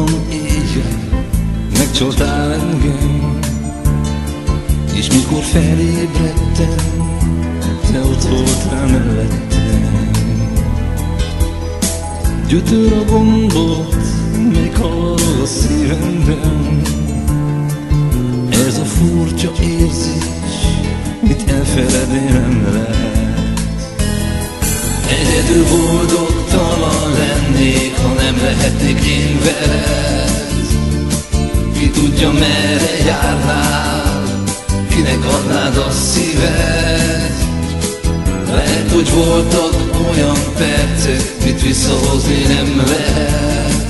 Hajnalon éjjel megcsoltál engem, és mikor felébredtem, te ott voltál mellettem. Gyötör a gondolat, meghal a szívemben. Ez a furcsa érzés, mit elfeledni nem lehet. Egyedül boldogtalan lennék, ha nem lehetnék én veled. Ki tudja, merre járnál, kinek adnád a szíved. Lehet, hogy voltak olyan percek, mit visszahozni nem lehet.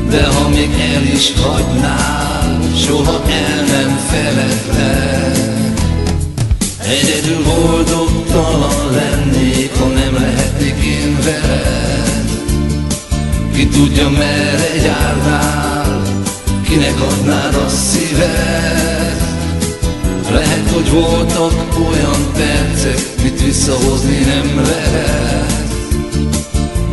De ha még el is hagynál, soha el nem feledlek. Egyedül boldogtalan lennék, ha nem lehetnék én veled. Ki tudja, merre járnál, kinek adnád a szíved. Lehet, hogy voltak olyan percek, mit visszahozni nem lehet.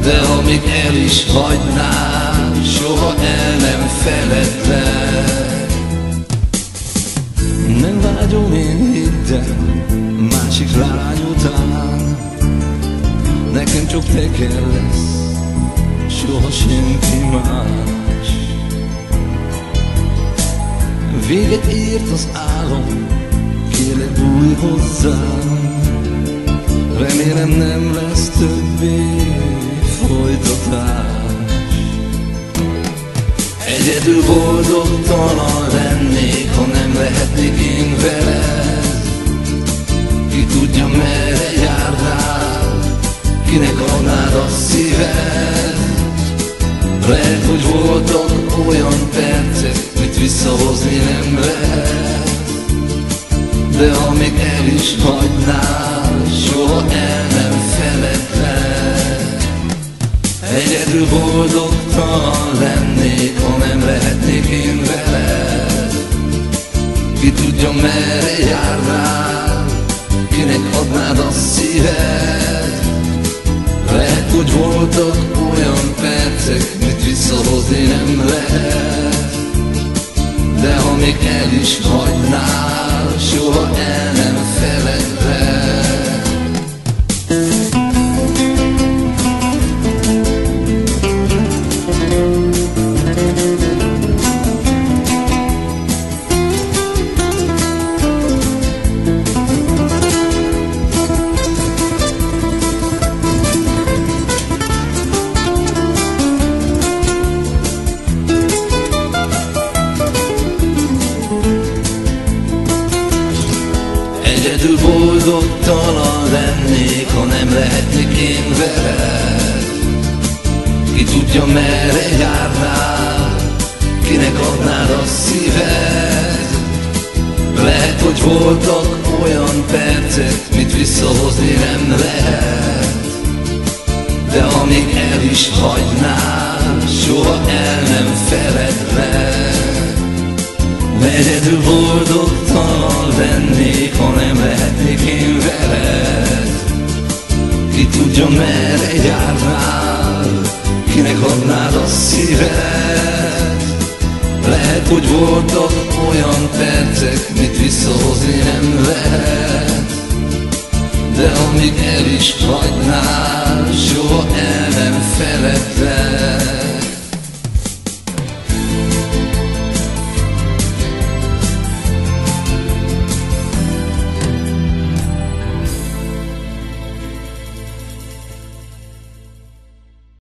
De ha még el is hagynál, soha el nem feledlek. Nem vágyom én, hidd el, másik lány után. Nekem csak te kell lesz, soha senki más. Véget ért az álom, kérlek bújj hozzám. Remélem nem lesz többé folytatás. Egyedül boldogtalan lennék, ha nem lehetnék én veled. Ki tudja, merre járnál, kinek adnád a szíved. Lehet, hogy voltak olyan percek, mit visszahozni nem lehet. De ha még el is hagynál, soha el nem feledlek. Egyedül boldogtalan lennék, ha nem lehetnék én veled. Ki tudja, merre járnál, kinek adnád a szíved. Lehet, hogy voltak olyan percek, mit visszahozni nem lehet. De ha még el is hagynál, soha el nem feledlek. Egyedül boldogtalan lennék, ha nem lehetnék én veled. Ki tudja, merre járnál, kinek adnád a szíved. Lehet, hogy voltak olyan percek, mit visszahozni nem lehet. De ha még el is hagynál, soha el nem feledlek. Egyedül boldogtalan lennék, ha nem lehetnék én veled. Ki tudja, merre járnál, kinek adnád a szíved. Lehet, hogy voltak olyan percek, mit visszahozni nem lehet. De amíg el is hagynál, soha el nem feledlek.